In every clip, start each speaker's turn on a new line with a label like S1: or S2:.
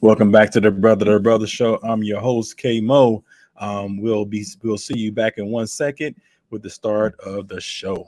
S1: Welcome back to the Brother Show. I'm your host, K Mo. We'll see you back in 1 second with the start of the show.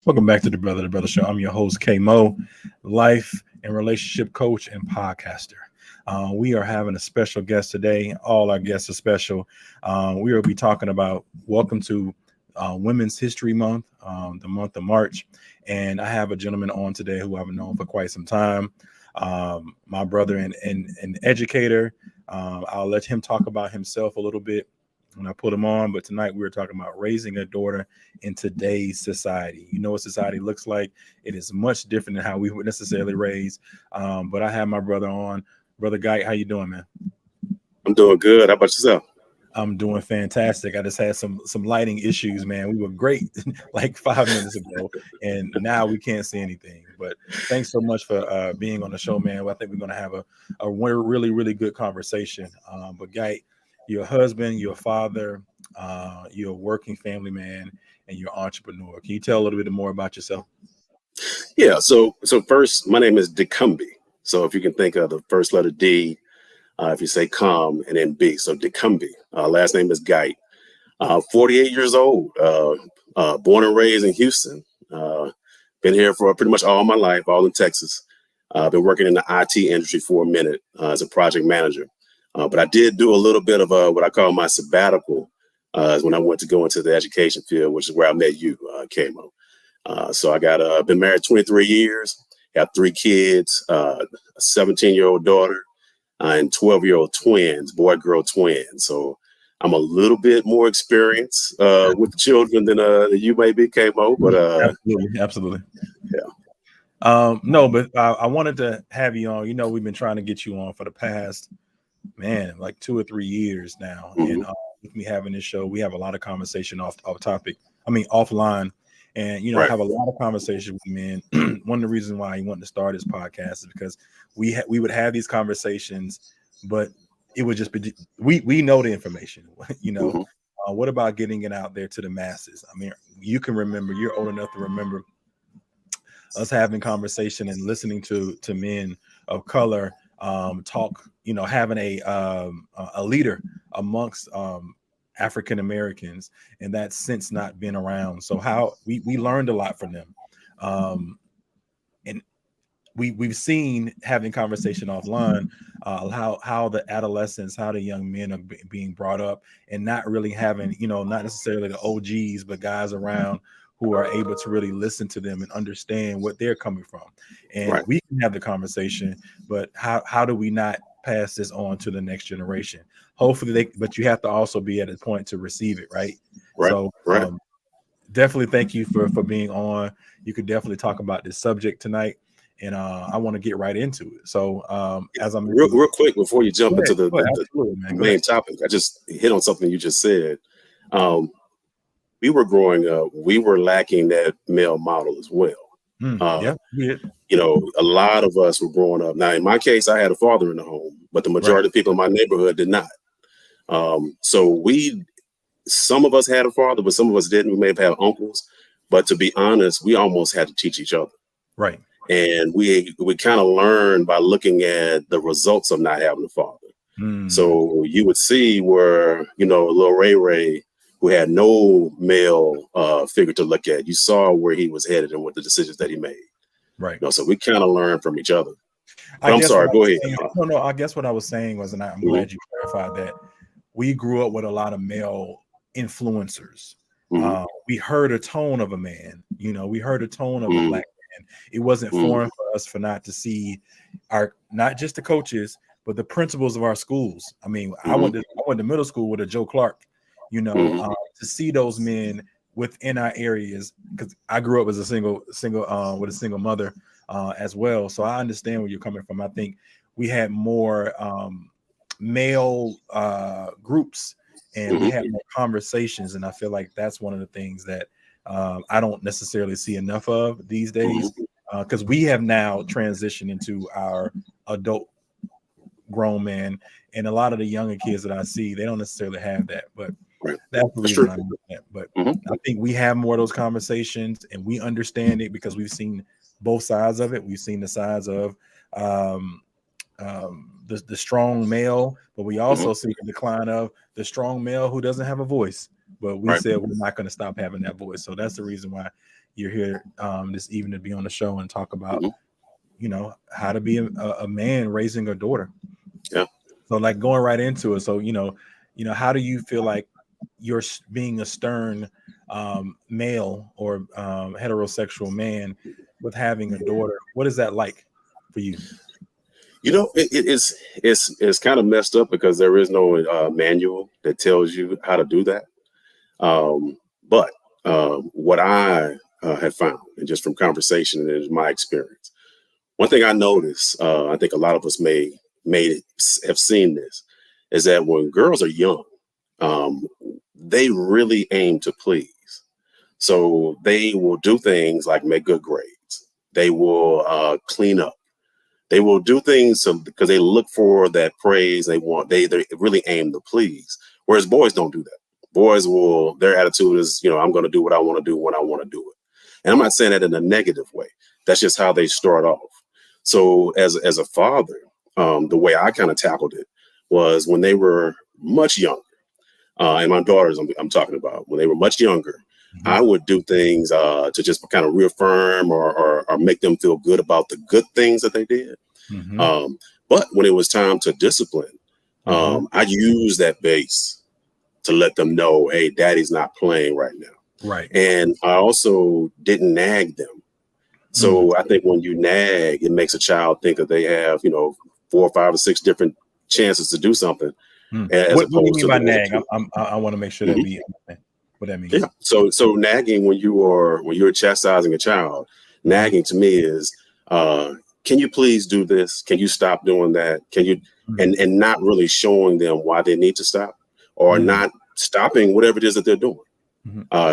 S1: Welcome back to the Brother Show. I'm your host, K Mo, life and relationship coach and podcaster. We are having a special guest today. All our guests are special. We will be talking about welcome to Women's History Month, the month of March. And I have a gentleman on today who I've known for quite some time. My brother and an educator. I'll let him talk about himself a little bit when I put him on, but tonight we're talking about raising a daughter in today's society. You know what society looks like. It is much different than how we would necessarily raise. But I have my brother on. Brother Guy, how you doing, man?
S2: I'm doing good. How about yourself?
S1: I'm doing fantastic. I just had some lighting issues, man. We were great like 5 minutes ago, and now we can't see anything. But thanks so much for being on the show, man. I think we're going to have a really, really good conversation. But Guy, you're a husband, you're a father, you're a working family man, and you're an entrepreneur. Can you tell a little bit more about yourself?
S2: Yeah. So first, my name is Dicumbi. So if you can think of the first letter D, if you say com and then B, so Dicumbi. Last name is Geit. 48 years old. Born and raised in Houston. Been here for pretty much all my life, all in Texas. Been working in the IT industry for a minute as a project manager. But I did do a little bit of what I call my sabbatical when I went to go into the education field, which is where I met you, K-Mo. So I got been married 23 years, have 3 kids, a 17-year-old daughter and 12-year-old twins, boy-girl twins. So I'm a little bit more experienced with children than you may be, K-Mo. But
S1: absolutely.
S2: Yeah.
S1: No, but I wanted to have you on. You know, we've been trying to get you on for the past, like 2 or 3 years now.
S2: Mm-hmm.
S1: And with me having this show, we have a lot of conversation offline. And, you know,
S2: Right.
S1: I have a lot of conversation with men. One of the reasons why I wanted to start this podcast is because we would have these conversations, but it would just be, we know the information, you know.
S2: Mm-hmm.
S1: What about getting it out there to the masses? I mean, you can remember, you're old enough to remember us having conversation and listening to men of color talk, you know, having a leader amongst African Americans, and that's since not been around. So how we learned a lot from them, and we've seen, having conversation offline, how the adolescents, how the young men are being brought up, and not really having, you know, not necessarily the OGs, but guys around who are able to really listen to them and understand what they're coming from. And
S2: Right.
S1: we can have the conversation, but how do we not pass this on to the next generation? Hopefully but you have to also be at a point to receive it, right?
S2: Right.
S1: So
S2: right.
S1: Definitely thank you for being on. You could definitely talk about this subject tonight, and I want to get right into it. So as I'm
S2: real quick before you jump into the main
S1: ahead.
S2: topic, I just hit on something you just said. We were growing up, we were lacking that male model as well. You know, a lot of us were growing up. Now, in my case, I had a father in the home, but the majority of people in my neighborhood did not. So some of us had a father, but some of us didn't. We may have had uncles, but to be honest, we almost had to teach each other.
S1: Right.
S2: And we kind of learned by looking at the results of not having a father. So you would see where, you know, Lil Ray, who had no male figure to look at, you saw where he was headed and what the decisions that he made.
S1: Right.
S2: You know, so we kind of learned from each other. I'm sorry, go ahead.
S1: No, I guess what I was saying was, and I'm glad you clarified that, we grew up with a lot of male influencers. We heard a tone of a man, you know, we heard a tone of a black man. It wasn't foreign for us for not to see not just the coaches, but the principals of our schools. I mean, I went to middle school with a Joe Clark, you know, to see those men within our areas, because I grew up as a single with a single mother as well. So I understand where you're coming from. I think we had more male groups, and we had more conversations, and I feel like that's one of the things that I don't necessarily see enough of these days, because we have now transitioned into our adult grown men, and a lot of the younger kids that I see, they don't necessarily have that, but that's the reason I'm doing that. But I think we have more of those conversations, and we understand it because we've seen both sides of it. We've seen the sides of the strong male, but we also see the decline of the strong male who doesn't have a voice. But we said we're not going to stop having that voice. So that's the reason why you're here this evening, to be on the show and talk about, you know, how to be a man raising a daughter.
S2: Yeah.
S1: So like going right into it. So, you know, how do you feel like you're being a stern male or heterosexual man with having a daughter? What is that like for you?
S2: You know, it's kind of messed up because there is no manual that tells you how to do that. But what I have found, and just from conversation and is my experience, one thing I noticed, I think a lot of us have seen this, is that when girls are young, they really aim to please. So they will do things like make good grades. They will clean up. They will do things because they look for that praise. They really aim to please. Whereas boys don't do that. Boys their attitude is, you know, I'm going to do what I want to do when I want to do it. And I'm not saying that in a negative way. That's just how they start off. So as a father, the way I kind of tackled it was when they were much younger, and my daughters I'm talking about, when they were much younger, I would do things to just kind of reaffirm or make them feel good about the good things that they did. But when it was time to discipline, I used that base to let them know, hey, daddy's not playing right now.
S1: Right.
S2: And I also didn't nag them. So I think when you nag, it makes a child think that they have, you know, 4 or 5 or 6 different chances to do something.
S1: What do you mean by nag? I want to make sure that we understand what that means.
S2: Yeah. So nagging when you're chastising a child, nagging to me is, can you please do this? Can you stop doing that? Can you and not really showing them why they need to stop, or not stopping whatever it is that they're doing.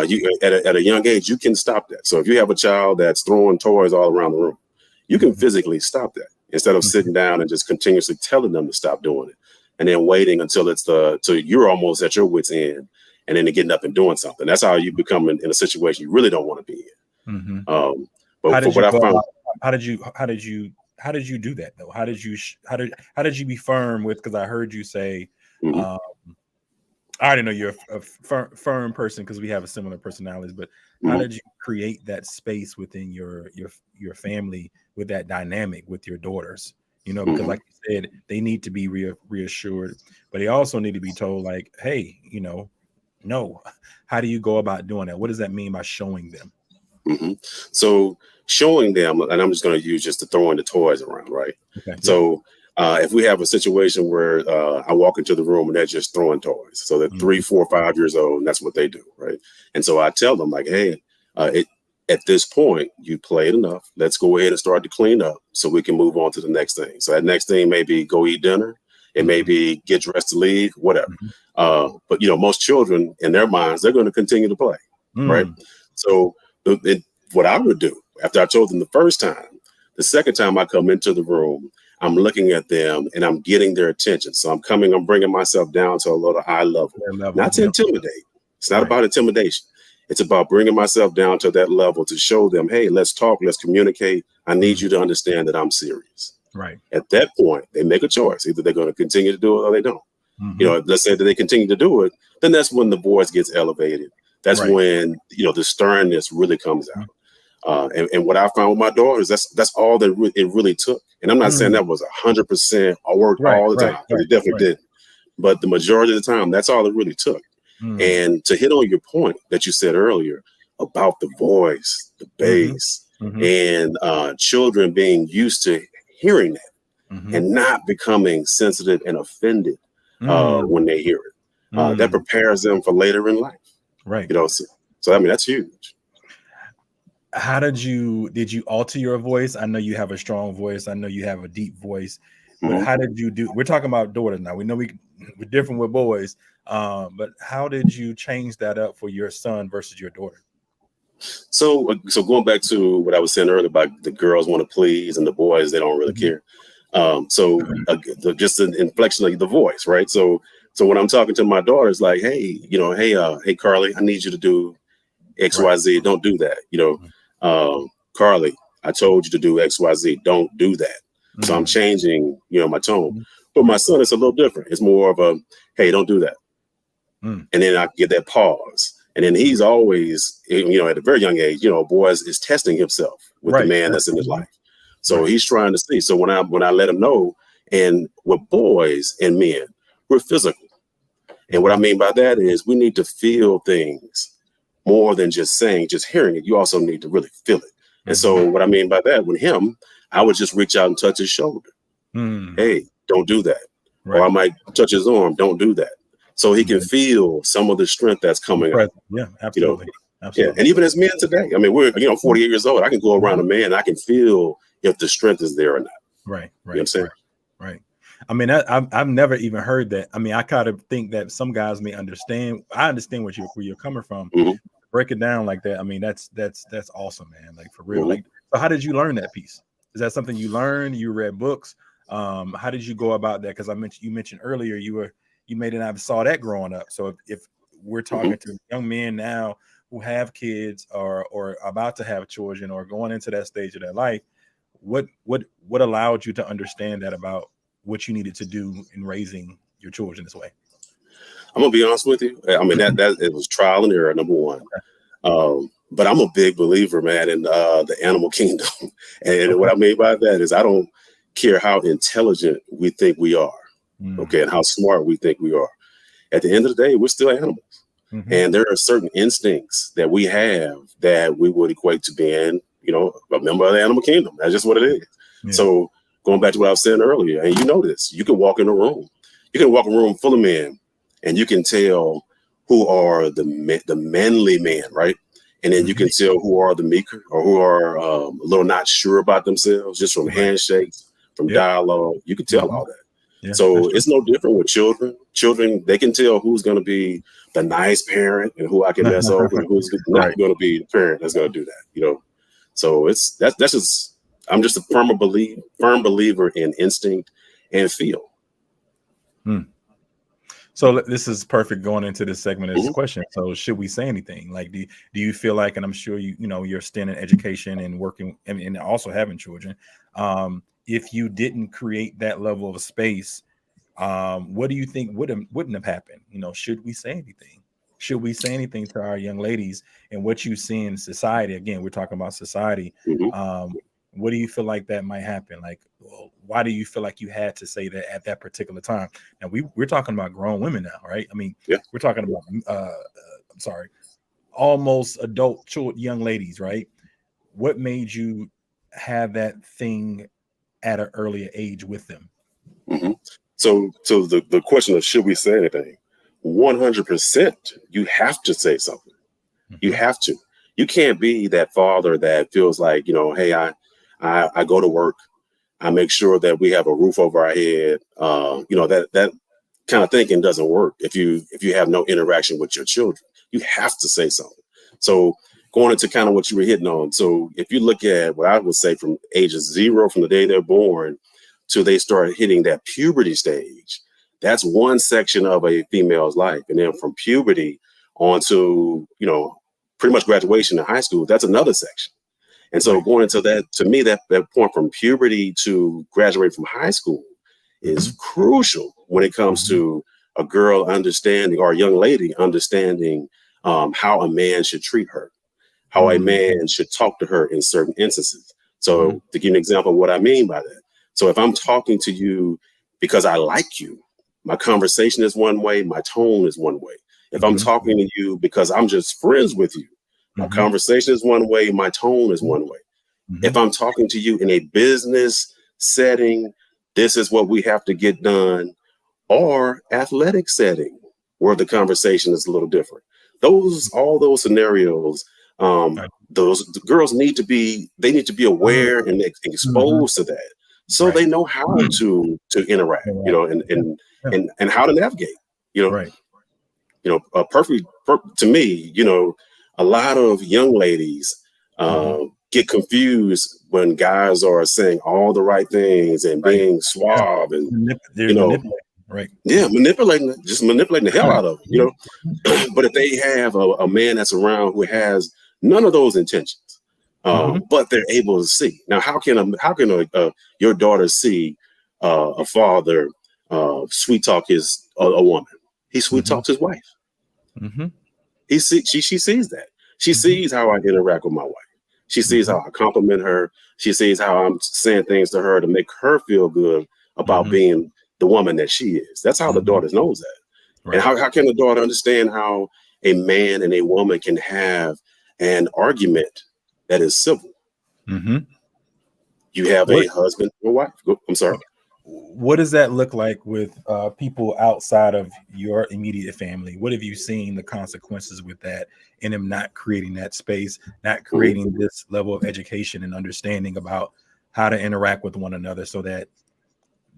S2: You at a young age, you can stop that. So if you have a child that's throwing toys all around the room, you can physically stop that instead of sitting down and just continuously telling them to stop doing it, and then waiting until till you're almost at your wit's end, and then getting up and doing something. That's how you become in a situation you really don't want to be in. But
S1: how did you do that though? How did you be firm with? Because I heard you say, I already know you're a firm person because we have a similar personalities, but how did you create that space within your family with that dynamic with your daughters? You know, because like you said, they need to be reassured, but they also need to be told like, hey, you know, no, how do you go about doing that? What does that mean by showing them?
S2: So showing them, and I'm just going to use just to throwing the toys around, right? Okay. So if we have a situation where I walk into the room and they're just throwing toys, so they're 3, 4, 5 years old, and that's what they do, right? And so I tell them like, hey, at this point, you played enough. Let's go ahead and start to clean up so we can move on to the next thing. So that next thing may be go eat dinner. It may be get dressed to leave, whatever. But, you know, most children in their minds, they're going to continue to play, right? So what I would do after I told them the first time, the second time I come into the room, I'm looking at them and I'm getting their attention. So I'm bringing myself down to a little eye level, not to intimidate. It's not about intimidation. It's about bringing myself down to that level to show them, hey, let's talk, let's communicate. I need you to understand that I'm serious.
S1: Right.
S2: At that point, they make a choice. Either they're going to continue to do it or they don't. You know, let's say that they continue to do it, then that's when the voice gets elevated. That's when, you know, the sternness really comes out. And what I found with my daughters, that's all that it really took. And I'm not saying that was 100% I worked all the time. It definitely didn't. But the majority of the time, that's all it really took. And to hit on your point that you said earlier about the voice, the bass, and children being used to hearing that and not becoming sensitive and offended when they hear it. that prepares them for later in life.
S1: Right.
S2: So I mean, that's huge.
S1: How did you alter your voice? I know you have a strong voice. I know you have a deep voice, but how did you do? We're talking about daughters now. We know we're different with boys, but how did you change that up for your son versus your daughter?
S2: So going back to what I was saying earlier about the girls want to please and the boys, they don't really care. Just an inflection of the voice, right? So when I'm talking to my daughter, it's like, hey, hey, Carly, I need you to do X, Y, Z. Don't do that. Carly, I told you to do X, Y, Z. Don't do that. So I'm changing, my tone. But my son is a little different. It's more of a, hey, don't do that. And then I get that pause. And then he's always, at a very young age, boys is testing himself with the man that's in his life. So he's trying to see. So when I let him know, and with boys and men, we're physical. And what I mean by that is we need to feel things more than just hearing it. You also need to really feel it. And so what I mean by that, with him, I would just reach out and touch his shoulder. Hey, don't do that. Or I might touch his arm. Don't do that. So he can feel some of the strength that's coming up.
S1: Yeah, absolutely.
S2: Yeah, and even as men today, I mean, we're 48 years old. I can go around a man, and I can feel if the strength is there or not.
S1: Right.
S2: You know what I'm saying?
S1: Right. I mean, I've never even heard that. I mean, I kind of think that some guys may understand. I understand where you're coming from. Break it down like that. I mean, that's awesome, man. Like, for real. Like, so how did you learn that piece? Is that something you learned? You read books? How did you go about that? Because you mentioned earlier you may not have saw that growing up. So if we're talking to young men now who have kids or about to have children or going into that stage of their life, what allowed you to understand that about what you needed to do in raising your children this way?
S2: I'm gonna be honest with you. I mean, that it was trial and error, number one. But I'm a big believer, man, in the animal kingdom. And what I mean by that is I don't care how intelligent we think we are, and how smart we think we are. At the end of the day, we're still animals. And there are certain instincts that we have that we would equate to being, a member of the animal kingdom. That's just what it is. Yeah. So going back to what I was saying earlier, and this, you can walk in a room. You can walk in a room full of men, and you can tell who are the manly men, right? And then you can tell who are the meeker or who are a little not sure about themselves, just from handshakes, from dialogue. You can tell all that. Yeah, so it's no different with children. Children, they can tell who's going to be the nice parent and who I can mess over and who's not going to be the parent that's going to do that. So that's just, I'm just a firm believer in instinct and feel.
S1: So this is perfect going into this segment of this question. So should we say anything? Like, do you feel like, and I'm sure you're still in education and working and also having children. If you didn't create that level of space, what do you think wouldn't have happened? Should we say anything? Should we say anything to our young ladies and what you see in society? Again, we're talking about society. What do you feel like that might happen? Like, why do you feel like you had to say that at that particular time? Now we're talking about grown women now, right? I mean, we're talking about, almost adult young ladies, right? What made you have that thing at an earlier age with them?
S2: So the question of should we say anything? 100%, you have to say something. You have to. You can't be that father that feels like, hey, I go to work. I make sure that we have a roof over our head. That kind of thinking doesn't work if you have no interaction with your children. You have to say something. So going into kind of what you were hitting on. So if you look at what I would say from ages 0, from the day they're born till they start hitting that puberty stage, that's one section of a female's life. And then from puberty on to, pretty much graduation in high school, that's another section. And so going into that, to me, that point from puberty to graduate from high school is crucial when it comes to a girl understanding or a young lady understanding how a man should treat her, how a man should talk to her in certain instances. So to give you an example of what I mean by that. So if I'm talking to you because I like you, my conversation is one way, my tone is one way. If I'm talking to you because I'm just friends with you, my conversation is one way, my tone is one way. If I'm talking to you in a business setting, this is what we have to get done, or athletic setting, where the conversation is a little different. All those scenarios,
S1: Right.
S2: those the girls need to be aware and
S1: Mhm.
S2: exposed to that, so
S1: Right.
S2: they know how to interact,
S1: You're right. Yeah. Yeah.
S2: and how to navigate. You know,
S1: Right.
S2: to me, a lot of young ladies
S1: Mhm.
S2: get confused when guys are saying all the right things and
S1: Right.
S2: being
S1: Yeah.
S2: suave and you
S1: There's
S2: know,
S1: manipulating. Right.
S2: yeah, manipulating the hell out of them. But if they have a man that's around who has none of those intentions,
S1: Mhm.
S2: but they're able to see. Now, your daughter see a father sweet talk a woman? He sweet
S1: Mhm.
S2: talks his wife.
S1: Mhm.
S2: She sees that. She
S1: Mhm.
S2: sees how I interact with my wife. She sees
S1: Mhm.
S2: how I compliment her. She sees how I'm saying things to her to make her feel good about
S1: Mhm.
S2: being the woman that she is. That's how the
S1: Mhm.
S2: daughter knows that. And
S1: Right.
S2: how can the daughter understand how a man and a woman can have an argument that is civil?
S1: Mhm.
S2: You have
S1: What
S2: a husband or wife. I'm sorry.
S1: what does that look like with people outside of your immediate family? What have you seen the consequences with that and them not creating that space, not
S2: Mhm.
S1: creating this level of education and understanding about how to interact with one another so that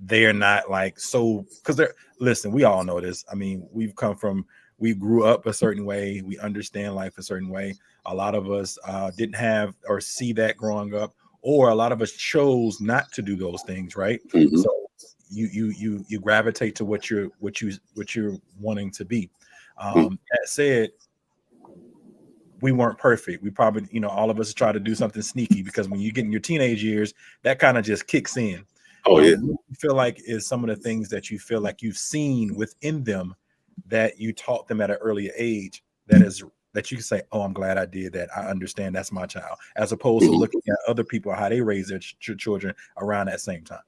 S1: they're not like so because they're listen, we all know this. I mean, we grew up a certain way, we understand life a certain way. A lot of us didn't have or see that growing up, or a lot of us chose not to do those things, right?
S2: Mhm.
S1: So you gravitate to what you're wanting to be.
S2: Mhm.
S1: That said, we weren't perfect. We probably, all of us try to do something sneaky because when you get in your teenage years, that kind of just kicks in.
S2: Oh yeah.
S1: What do you feel like is some of the things that you feel like you've seen within them that you taught them at an earlier age that you can say, "Oh, I'm glad I did that. I understand that's my child," as opposed to
S2: Mhm.
S1: looking at other people how they raise their children around that same time.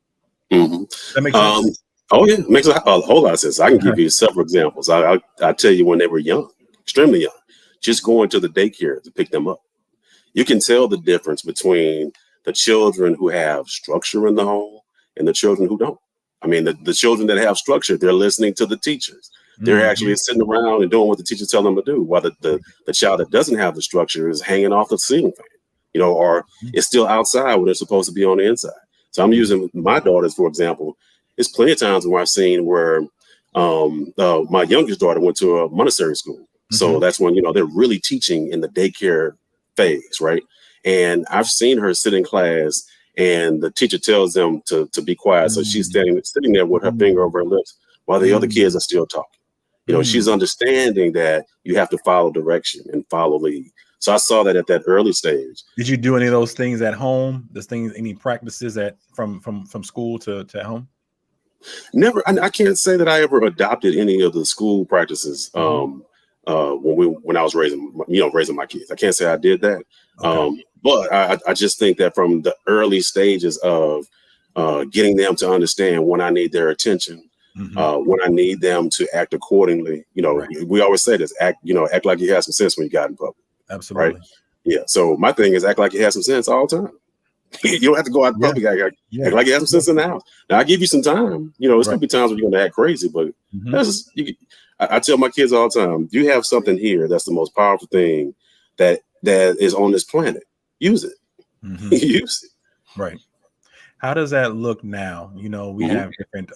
S2: Mhm.
S1: That makes sense.
S2: Um, oh yeah, makes a whole lot of sense. I can give you several examples. I tell you when they were young, extremely young, just going to the daycare to pick them up. You can tell the difference between the children who have structure in the home and the children who don't. I mean, the children that have structure, they're listening to the teachers. They're
S1: Mhm.
S2: actually sitting around and doing what the teachers tell them to do, while the child that doesn't have the structure is hanging off the ceiling fan, or is still outside when they're supposed to be on the inside. So I'm
S1: Mhm.
S2: using my daughters, for example. It's plenty of times where I've seen where my youngest daughter went to a Montessori school. So
S1: Mhm.
S2: that's when, they're really teaching in the daycare phase, right? And I've seen her sit in class and the teacher tells them to be quiet. So she's
S1: Mhm.
S2: sitting there with her finger
S1: Mhm.
S2: over her lips while the other kids
S1: Mhm.
S2: are still talking. She's
S1: Mhm.
S2: understanding that you have to follow direction and follow lead. So I saw that at that early stage.
S1: Did you do any of those things at home? Those things, any practices at from school to at home?
S2: Never, I can't say that I ever adopted any of the school practices
S1: Mhm.
S2: when I was raising my kids. I can't say I did that.
S1: Okay.
S2: But I just think that from the early stages of getting them to understand when I need their attention,
S1: Mhm.
S2: when I need them to act accordingly.
S1: Right.
S2: We always say this: act like you have some sense when you got in public, right?
S1: Absolutely.
S2: Yeah. So my thing is act like you have some sense all the time. You don't have to go out in
S1: Yeah.
S2: public, act
S1: Yeah.
S2: like you have some
S1: Yeah.
S2: sense in the house. Now I give you some time. It's
S1: Right.
S2: gonna be times when you're gonna act crazy, but
S1: Mhm.
S2: that's just, I tell my kids all the time, you have something here that's the most powerful thing that is on this planet. Use it.
S1: Mhm.
S2: Use it.
S1: Right. How does that look now? We
S2: Mhm,
S1: have different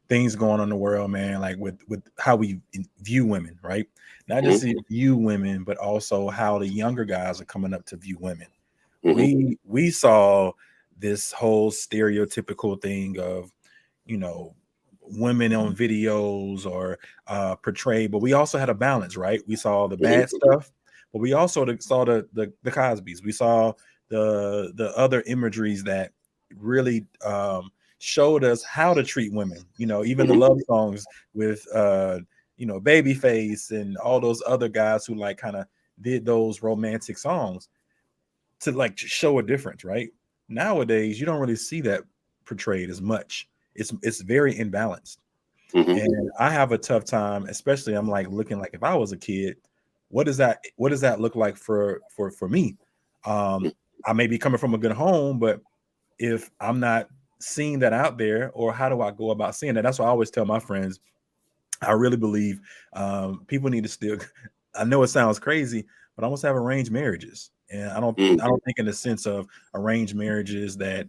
S1: things going on in the world, man, like with how we view women, right? Not
S2: mhm,
S1: just to view women, but also how the younger guys are coming up to view women.
S2: mhm,
S1: We saw this whole stereotypical thing of, you know, women on videos or portrayed, but we also had a balance, right? We saw the
S2: mhm,
S1: bad stuff, but we also saw the Cosbys. We saw the other imageries that really showed us how to treat women. Even the
S2: mhm,
S1: love songs with Babyface and all those other guys who like kind of did those romantic songs to like show a difference, right? Nowadays, you don't really see that portrayed as much. It's very imbalanced.
S2: mhm,
S1: And I have a tough time, especially I'm like looking like if I was a kid, what does that look like for me?
S2: mhm,
S1: I may be coming from a good home, but if I'm not seeing that out there, or how do I go about seeing that? That's why I always tell my friends, I really believe people need to still. I know it sounds crazy, but I almost have arranged marriages, and I don't think in the sense of arranged marriages that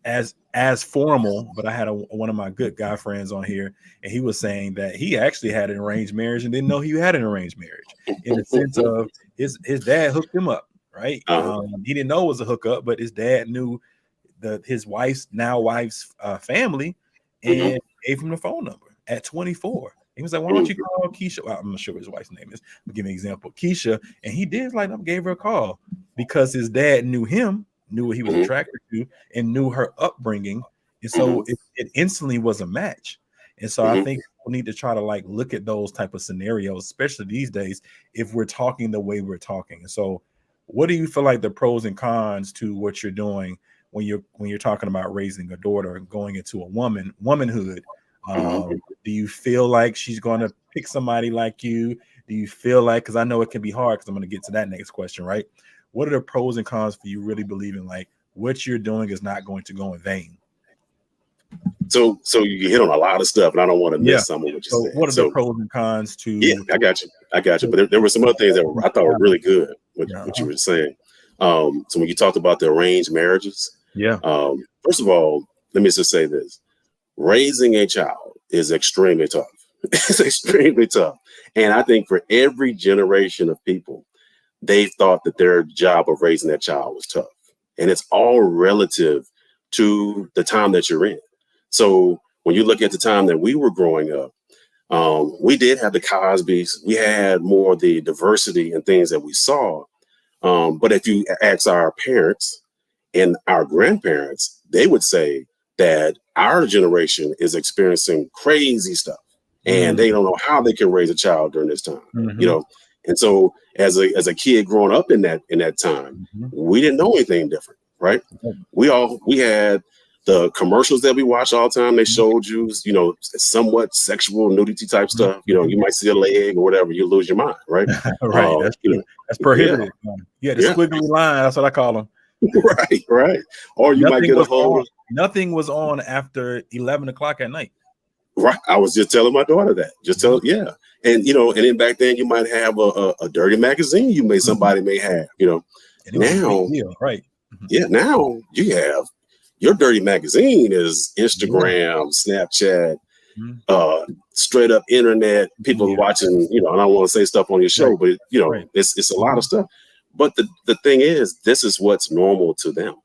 S1: as formal. But I had one of my good guy friends on here, and he was saying that he actually had an arranged marriage and didn't know he had an arranged marriage, in the sense of his dad hooked him up, right? He didn't know it was a hookup, but his dad knew his wife's family, and gave him the phone number at 24. He was like, "Why don't you call Keisha?" Well, I'm not sure what his wife's name is, but give me an example, Keisha. And he did like them, gave her a call because his dad knew him, knew what he was attracted to, and knew her upbringing. And so it instantly was a match. And so I think we need to try to like look at those type of scenarios, especially these days, if we're talking the way we're talking. And so what do you feel like the pros and cons to what you're doing when you're talking about raising a daughter and going into a womanhood? Do you feel like she's going to pick somebody like you? Do you feel like, because I know it can be hard, because I'm going to get to that next question, right? What are the pros and cons for you really believing like what you're doing is not going to go in vain?
S2: So you hit on a lot of stuff, and I don't want to miss some of what you said.
S1: What are the pros and cons to?
S2: Yeah, I got you. But there were some other things that I thought were really good with what you were saying. So when you talked about the arranged marriages, first of all, let me just say this: raising a child is extremely tough. It's extremely tough, and I think for every generation of people, they've thought that their job of raising that child was tough, and it's all relative to the time that you're in. So when you look at the time that we were growing up, we did have the Cosbys. We had more of the diversity and things that we saw. But if you ask our parents and our grandparents, they would say that our generation is experiencing crazy stuff, and they don't know how they can raise a child during this time. And so as a kid growing up in that time, we didn't know anything different, right? We had the commercials that we watched all the time. They showed you, somewhat sexual nudity type stuff. You might see a leg or whatever, you lose your mind, right?
S1: Right. That's prohibited. Yeah, the squiggly line. That's what I call them.
S2: Right. Or you might get a hold.
S1: Nothing was on after 11 o'clock at night.
S2: Right. I was just telling my daughter that. And and then back then you might have a dirty magazine. Somebody may have. Now,
S1: right?
S2: Yeah. Now you have. Your dirty magazine is Instagram, Snapchat, straight up internet. People watching, I don't want to say stuff on your show, but it's a lot of stuff. But the thing is, this is what's normal to them,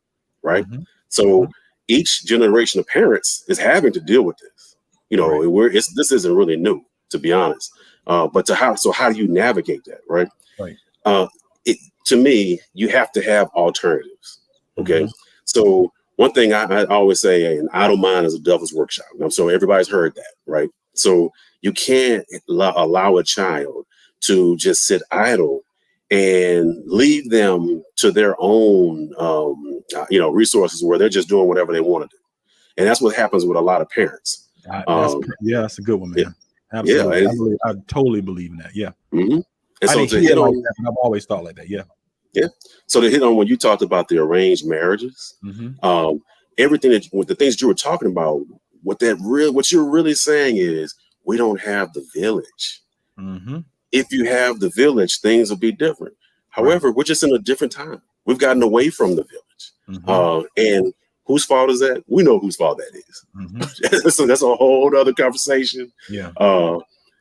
S2: right? So each generation of parents is having to deal with this. This isn't really new, to be honest. But how do you navigate that, right? To me, you have to have alternatives. Okay, so. One thing I always say, an idle mind is a devil's workshop. So everybody's heard that, right? So you can't allow a child to just sit idle and leave them to their own, resources where they're just doing whatever they want to do. And that's what happens with a lot of parents.
S1: That's a good one, man. Absolutely. I totally believe in that. Yeah.
S2: And
S1: so I've always thought like that. Yeah.
S2: Yeah. So to hit on when you talked about the arranged marriages, everything the things you were talking about, what you're really saying is we don't have the village. If you have the village, things will be different. However, we're just in a different time. We've gotten away from the village. And whose fault is that? We know whose fault that is. So that's a whole other conversation.
S1: Yeah.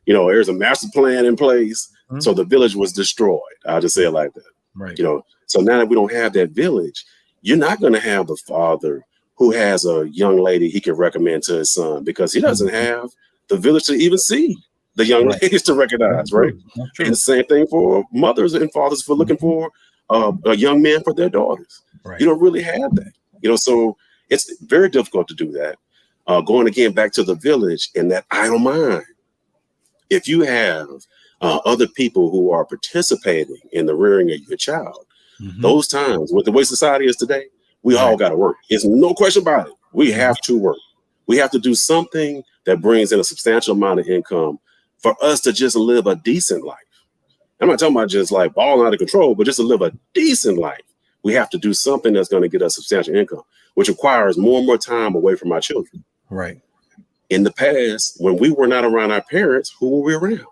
S2: There's a master plan in place. So the village was destroyed. I'll just say it like that.
S1: Right.
S2: So now that we don't have that village, you're not going to have the father who has a young lady he can recommend to his son because he doesn't have the village to even see the young ladies to recognize, right? And the same thing for mothers and fathers for looking for a young man for their daughters. Right. You don't really have that, so it's very difficult to do that. Going again back to the village and that idle mind. If you have other people who are participating in the rearing of your child, those times with the way society is today, we all got to work. There's no question about it. We have to work. We have to do something that brings in a substantial amount of income for us to just live a decent life. I'm not talking about just like balling out of control, but just to live a decent life. We have to do something that's going to get us substantial income, which requires more and more time away from our children.
S1: Right.
S2: In the past, when we were not around our parents, who were we around?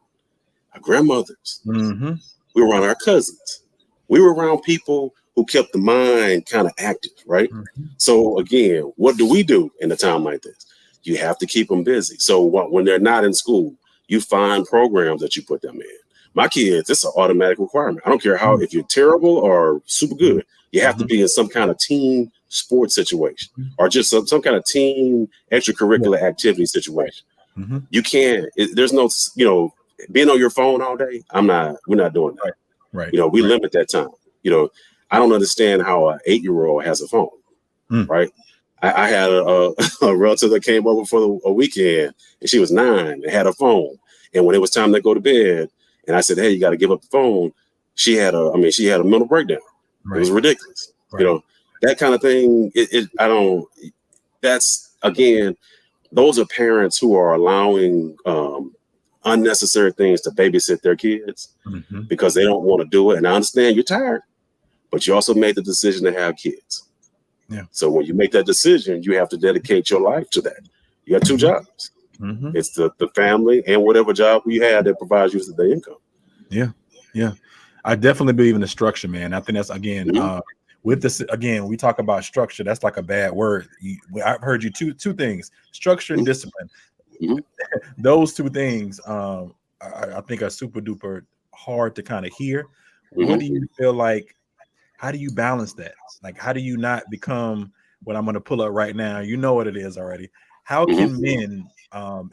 S2: Our grandmothers.
S1: Mm-hmm.
S2: We were around our cousins. We were around people who kept the mind kind of active, right?
S1: Mm-hmm.
S2: So again, what do we do in a time like this? You have to keep them busy. So when they're not in school, you find programs that you put them in. My kids, it's an automatic requirement. I don't care how, if you're terrible or super good, you have to be in some kind of team sports situation or just some kind of team extracurricular activity situation.
S1: Mm-hmm.
S2: You can't, there's no, being on your phone all day. We're not doing that.
S1: Right.
S2: We limit that time. I don't understand how an 8-year-old has a phone, right? I had a relative that came over for a weekend, and she was 9 and had a phone. And when it was time to go to bed, and I said, "Hey, you got to give up the phone," she had a mental breakdown. Right. It was ridiculous. Right. That kind of thing. That's again, those are parents who are allowing unnecessary things to babysit their kids because they don't want to do it. And I understand you're tired, but you also made the decision to have kids. Yeah. So when you make that decision, you have to dedicate your life to that. You got 2 jobs. Mm-hmm. It's the family and whatever job you have that provides you with the income.
S1: Yeah. Yeah. I definitely believe in the structure, man. I think that's, again, with this, again, we talk about structure. That's like a bad word. I've heard you two things, structure and discipline. Those 2 things I think are super duper hard to kind of hear. What do you feel like? How do you balance that? Like, how do you not become what I'm going to pull up right now? You know what it is already. How can men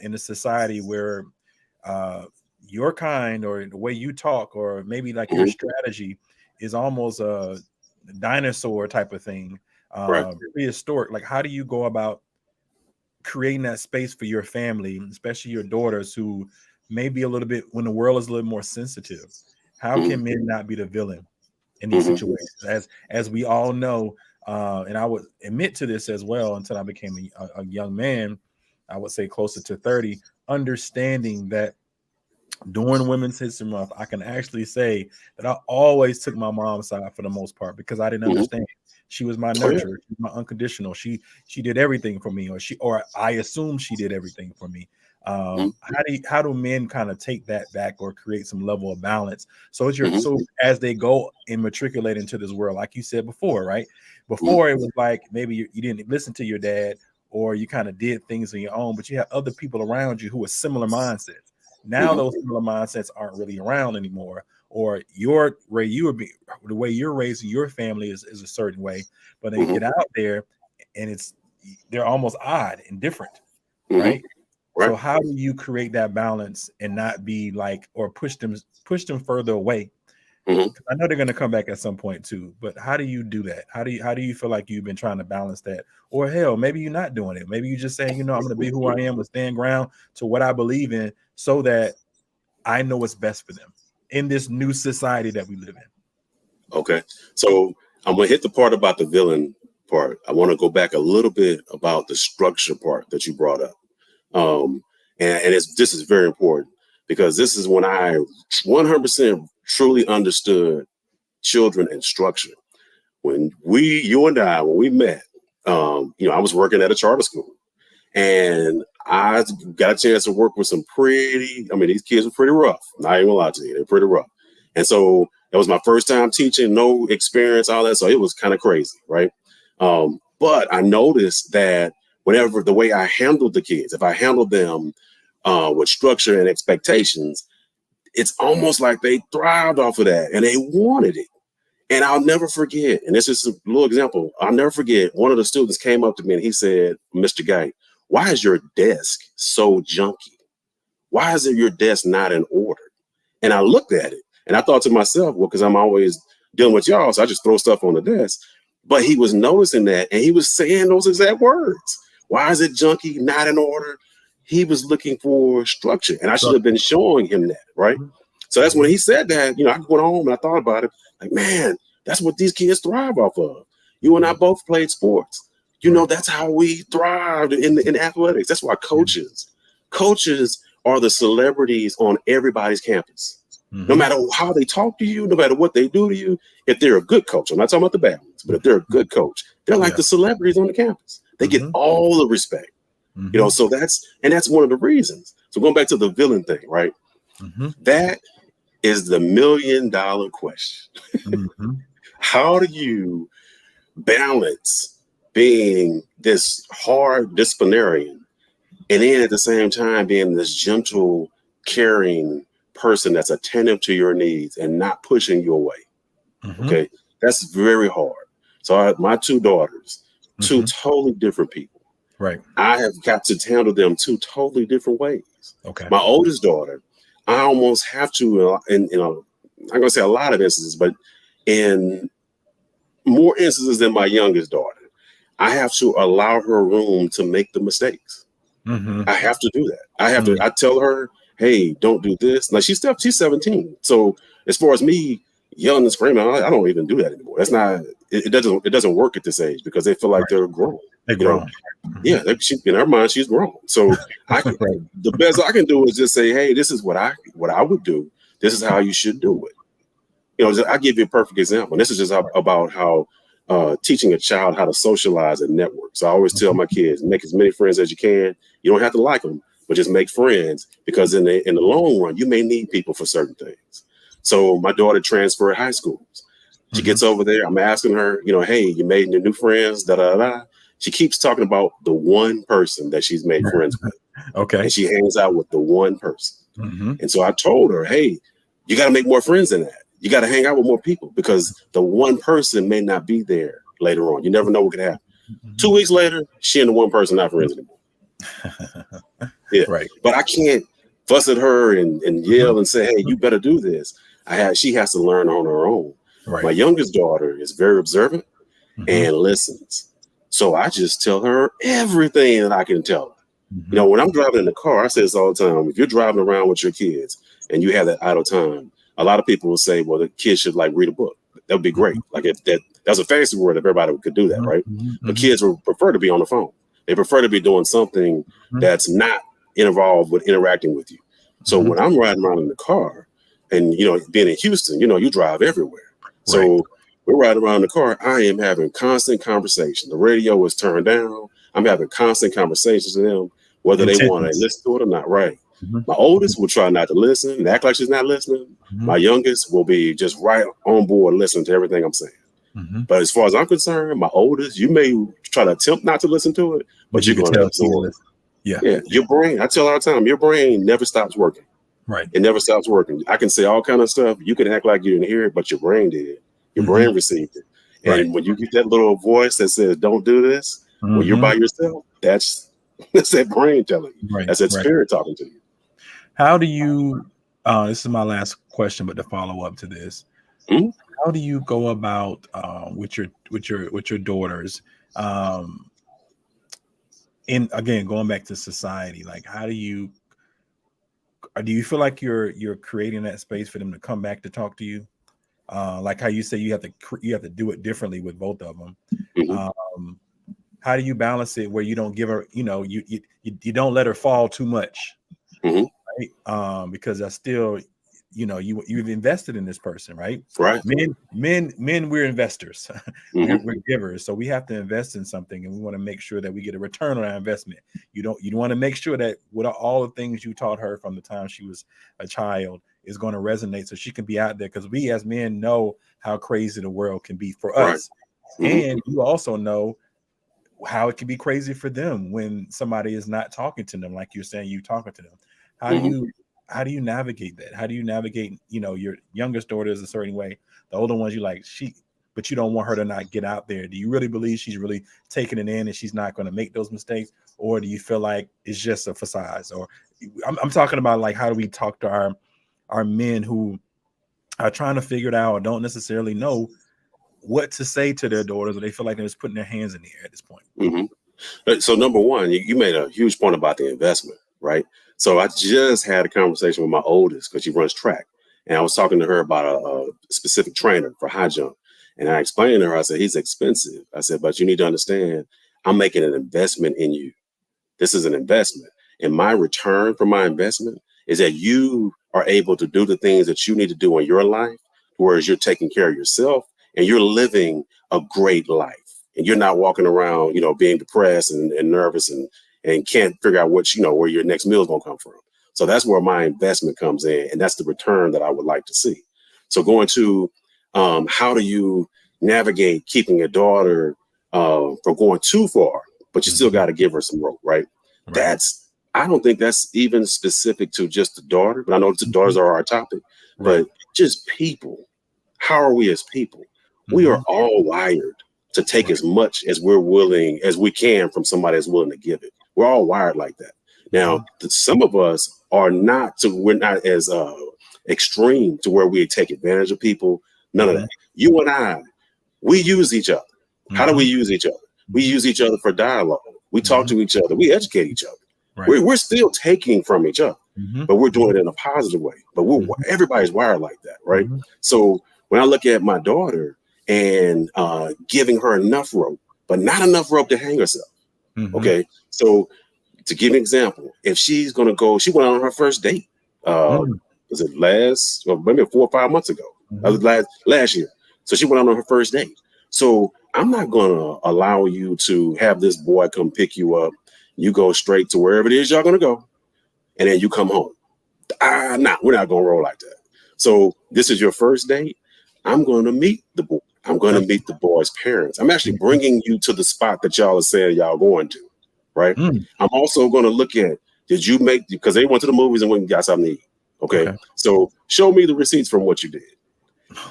S1: in a society where your kind or the way you talk or maybe like your strategy is almost a dinosaur type of thing, prehistoric, like how do you go about creating that space for your family, especially your daughters who may be a little bit, when the world is a little more sensitive? How can men not be the villain in these situations? As we all know, and I would admit to this as well until I became a young man, I would say closer to 30, understanding that during Women's History Month, I can actually say that I always took my mom's side for the most part because I didn't understand. She was my nurturer, she was my unconditional. She did everything for me, or I assume she did everything for me. How do men kind of take that back or create some level of balance? So so as they go and matriculate into this world, like you said before, right? Before it was like maybe you didn't listen to your dad, or you kind of did things on your own, but you have other people around you who are similar mindsets. Now those similar mindsets aren't really around anymore, or the way you're raising your family is a certain way, but they get out there and they're almost odd and different, right? So how do you create that balance and not be like, or push them further away? I know they're going to come back at some point too, but how do you do that? How do you feel like you've been trying to balance that? Or hell, maybe you're not doing it. Maybe you're just saying, I'm going to be who I am and stand ground to what I believe in so that I know what's best for them in this new society that we live in. Okay. So I'm going to hit the part about the villain part. I want to go back a little bit about the structure part that you brought up. This is very important because this is when I 100% truly understood children and structure. When you and I met, I was working at a charter school and I got a chance to work with some these kids were pretty rough. Not even gonna lie to you, they're pretty rough. And so it was my first time teaching, no experience, all that. So it was kind of crazy, right? But I noticed that whenever the way I handled the kids, if I handled them with structure and expectations, it's almost like they thrived off of that and they wanted it. And I'll never forget, and this is a little example, I'll never forget, one of the students came up to me and he said, "Mr. Guy, why is your desk so junky? Why is your desk not in order?" And I looked at it and I thought to myself, well, because I'm always dealing with y'all, so I just throw stuff on the desk. But he was noticing that and he was saying those exact words. Why is it junky, not in order? He was looking for structure, and I should have been showing him that, right? So that's when he said that, I went home and I thought about it. Like, man, that's what these kids thrive off of. You and I both played sports. That's how we thrived in athletics. That's why coaches are the celebrities on everybody's campus. No matter how they talk to you, no matter what they do to you, if they're a good coach, I'm not talking about the bad ones, but if they're a good coach, they're like the celebrities on the campus. They get all the respect. Mm-hmm.
S2: So that's one of the reasons. So going back to the villain thing, right?
S1: Mm-hmm.
S2: That is the $1 million question.
S1: Mm-hmm.
S2: How do you balance being this hard disciplinarian and then at the same time being this gentle, caring person that's attentive to your needs and not pushing you away?
S1: Mm-hmm.
S2: Okay, that's very hard. So my two daughters, two
S1: Mm-hmm.
S2: totally different people.
S1: Right.
S2: I have got to handle them two totally different ways.
S1: Okay.
S2: My oldest daughter, I almost have to, I'm going to say a lot of instances, but in more instances than my youngest daughter, I have to allow her room to make the mistakes.
S1: Mm-hmm.
S2: I have to do that. I tell her, hey, don't do this. Like she's 17. So as far as me yelling and screaming, I don't even do that anymore. That's not, it doesn't work at this age because they feel like they're grown.
S1: They're grown.
S2: Yeah, in her mind, she's grown. So the best I can do is just say, hey, this is what I would do. This is how you should do it. I give you a perfect example. And this is just about how teaching a child how to socialize and network. So I always tell my kids, make as many friends as you can. You don't have to like them, but just make friends because in the long run, you may need people for certain things. So my daughter transferred high schools. She gets over there. I'm asking her, hey, you made new friends, da da da. She keeps talking about the one person that she's made friends with.
S1: Okay.
S2: And she hangs out with the one person.
S1: Mm-hmm.
S2: And so I told her, hey, you got to make more friends than that. You got to hang out with more people because the one person may not be there later on. You never know what could happen. Mm-hmm. 2 weeks later, she and the one person not friends anymore. Yeah. Right. But I can't fuss at her and yell and say, hey, you better do this. She has to learn on her own. Right. My youngest daughter is very observant and listens. So I just tell her everything that I can tell her. Mm-hmm. When I'm driving in the car, I say this all the time. If you're driving around with your kids and you have that idle time, a lot of people will say, well, the kids should read a book. That would be great. Like if that's a fancy word if everybody could do that, right? Mm-hmm. But kids would prefer to be on the phone. They prefer to be doing something that's not involved with interacting with you. So when I'm riding around in the car and, being in Houston, you drive everywhere. So we're riding around in the car. I am having constant conversation. The radio is turned down. I'm having constant conversations with them, whether they want to listen to it or not. Right. Mm-hmm. My oldest will try not to listen and act like she's not listening. Mm-hmm. My youngest will be just right on board listening to everything I'm saying. Mm-hmm. But as far as I'm concerned, my oldest, you may try to attempt not to listen to it, but you're going to absorb it. Yeah. Your brain, I tell her all the time, your brain never stops working. Right. It never stops working. I can say all kind of stuff. You can act like you didn't hear it, but your brain did. Your brain received it. And when you get that little voice that says, don't do this, when you're by yourself, that's that brain telling you. Right. That's that spirit talking to you.
S1: How do you, this is my last question, but to follow up to this, how do you go about with your daughters? Again, going back to society, like how do you feel like you're creating that space for them to come back to talk to you? Like how you say you have to do it differently with both of them. Mm-hmm. How do you balance it where you don't give her, you don't let her fall too much, right? Because that's still, you've invested in this person, right?
S2: Right.
S1: Men, we're investors. We're givers, so we have to invest in something, and we want to make sure that we get a return on our investment. You want to make sure that with all the things you taught her from the time she was a child is going to resonate, so she can be out there. Because we as men know how crazy the world can be for us, and you also know how it can be crazy for them when somebody is not talking to them, like you're saying you talking to them. How do you navigate that? How do you navigate, your youngest daughter is a certain way, the older ones you like but you don't want her to not get out there. Do you really believe she's really taking it in and she's not going to make those mistakes? Or do you feel like it's just a facade? Or I'm talking about like, how do we talk to our men who are trying to figure it out or don't necessarily know what to say to their daughters, or they feel like they're just putting their hands in the air at this point?
S2: Mm-hmm. So number one, you made a huge point about the investment, right? So I just had a conversation with my oldest because she runs track. And I was talking to her about a specific trainer for high jump. And I explained to her, I said, he's expensive. I said, but you need to understand, I'm making an investment in you. This is an investment. And my return for my investment is that you are able to do the things that you need to do in your life, whereas you're taking care of yourself and you're living a great life. And you're not walking around, being depressed and nervous and and can't figure out where your next meal is going to come from. So that's where my investment comes in, and that's the return that I would like to see. So going to how do you navigate keeping a daughter from going too far, but you still got to give her some rope, right? I don't think that's even specific to just the daughter, but I know the daughters are our topic, but just people. How are we as people? We are all wired to take as much as we're willing as we can from somebody that's willing to give it. We're all wired like that. Now, some of us are not, so we're not as extreme to where we take advantage of people. None of that. You and I, we use each other. How do we use each other? We use each other for dialogue. We talk to each other. We educate each other. We're still taking from each other, but we're doing it in a positive way. But everybody's wired like that, right? So when I look at my daughter and giving her enough rope, but not enough rope to hang herself. Okay. So to give an example, if she's going to go, she went on her first date. Was it maybe 4 or 5 months ago? That was last year. So she went on her first date. So I'm not going to allow you to have this boy come pick you up. You go straight to wherever it is y'all going to go. And then you come home. Nah, we're not going to roll like that. So this is your first date. I'm going to meet the boy. I'm going to meet the boy's parents. I'm actually bringing you to the spot that y'all are saying y'all going to, right? I'm also going to look at, because they went to the movies and went and got something to eat. Okay. So show me the receipts from what you did.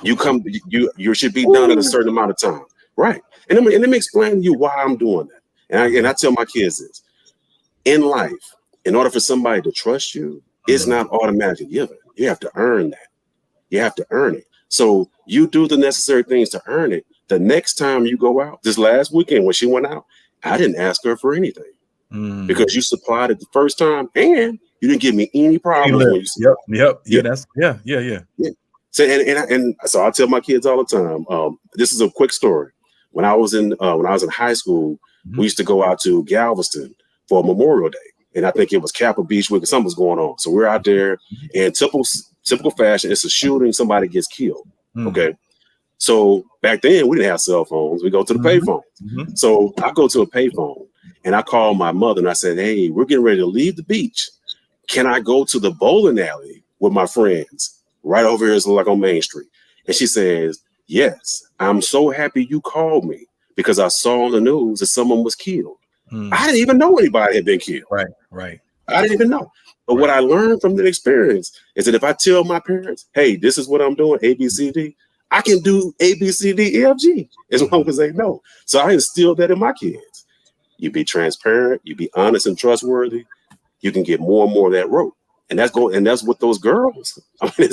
S2: You should be done in a certain amount of time. Right. And let me explain to you why I'm doing that. And I tell my kids this. In life, in order for somebody to trust you, it's not automatically given. You have to earn that. You have to earn it. So you do the necessary things to earn it. The next time you go out, this last weekend when she went out, I didn't ask her for anything because you supplied it the first time and you didn't give me any problems.
S1: Yeah.
S2: So and so I tell my kids all the time. This is a quick story. When I was in high school, we used to go out to Galveston for Memorial Day, and I think it was Kappa Beach Week. Something was going on, so we're out there, and typical fashion, it's a shooting. Somebody gets killed. Okay, so back then we didn't have cell phones. We go to the payphone. So I go to a payphone and I call my mother and I said, "Hey, we're getting ready to leave the beach. Can I go to the bowling alley with my friends right over here, like on Main Street?" And she says, "Yes, I'm so happy you called me because I saw on the news that someone was killed." I didn't even know anybody had been killed.
S1: Right.
S2: I didn't even know. But what I learned from the experience is that if I tell my parents, "Hey, this is what I'm doing, A, B, C, D," I can do A, B, C, D, E, F, G as long as they know. So I instilled that in my kids. You be transparent, you be honest and trustworthy, you can get more and more of that rope. And that's what those girls. I mean,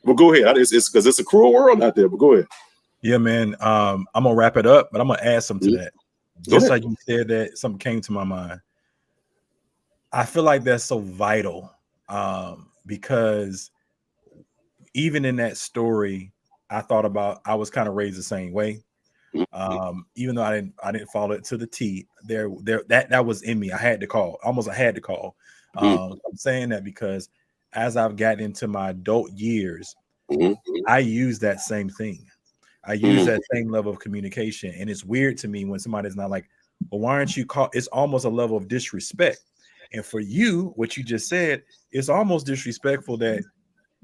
S2: well, go ahead. It's because it's a cruel world out there, but go ahead.
S1: Yeah, man. I'm gonna wrap it up, but I'm gonna add something to that. Just like you said that, something came to my mind. I feel like that's so vital because even in that story, I thought about, I was kind of raised the same way. Even though I didn't follow it to the T, that was in me. I had to call. I'm saying that because as I've gotten into my adult years, I use that same thing. I use that same level of communication. And it's weird to me when somebody's not like, "Well, why aren't you call?" It's almost a level of disrespect. And for you, what you just said, it's almost disrespectful that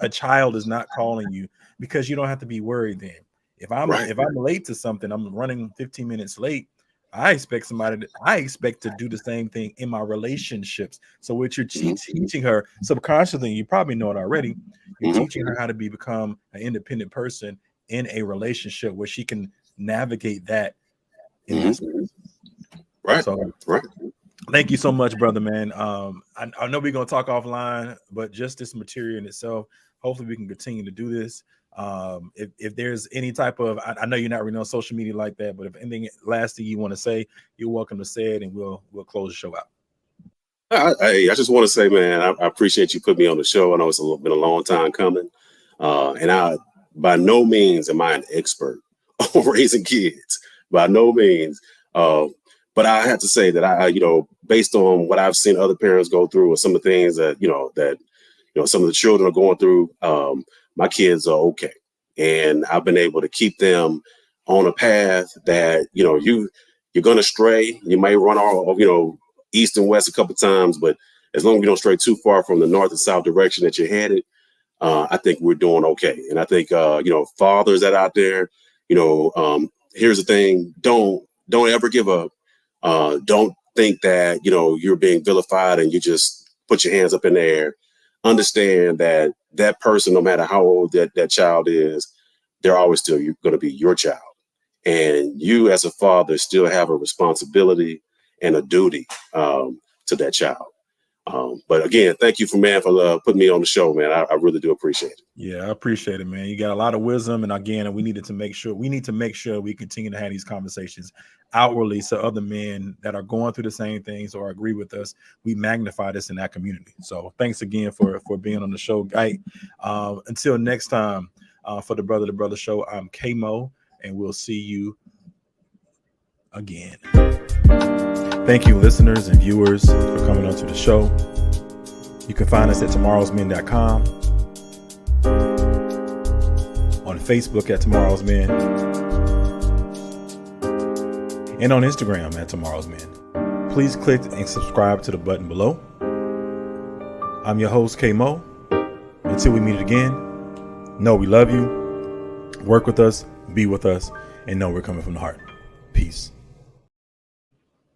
S1: a child is not calling you because you don't have to be worried then. If I'm late to something, I'm running 15 minutes late, I expect to do the same thing in my relationships. So what you're teaching her subconsciously, you probably know it already, you're teaching her how to become an independent person in a relationship where she can navigate that in that space.
S2: Right.
S1: So, thank you so much, brother, man. I know we're going to talk offline, but just this material in itself, hopefully we can continue to do this. If there's any type of, I know you're not really on social media like that, but if anything last thing you want to say, you're welcome to say it, and we'll close the show out.
S2: I just want to say, man, I appreciate you putting me on the show. I know it's been a long time coming, and I by no means am I an expert on raising kids, by no means. But I have to say that I based on what I've seen other parents go through, or some of the things that some of the children are going through, my kids are okay, and I've been able to keep them on a path that you're gonna stray, you might run east and west a couple times, but as long as you don't stray too far from the north and south direction that you're headed, I think we're doing okay. And I think, fathers that out there, here's the thing: don't ever give up. Don't think that you're being vilified and you just put your hands up in the air. Understand that that person, no matter how old that child is, they're always still going to be your child, and you as a father still have a responsibility and a duty to that child. But again, thank you for putting me on the show, man. I really do appreciate it.
S1: Yeah, I appreciate it, man. You got a lot of wisdom, and again, we need to make sure we continue to have these conversations outwardly, so other men that are going through the same things or agree with us, we magnify this in that community. So, thanks again for being on the show, Guy. Until next time, for the Brother to Brother Show, I'm K-Mo, and we'll see you again. Thank you, listeners and viewers, for coming onto the show. You can find us at tomorrowsmen.com, on Facebook at Tomorrow's Men, and on Instagram at Tomorrow's Men. Please click and subscribe to the button below. I'm your host, K-Mo. Until we meet again, know we love you, work with us, be with us, and know we're coming from the heart. Peace.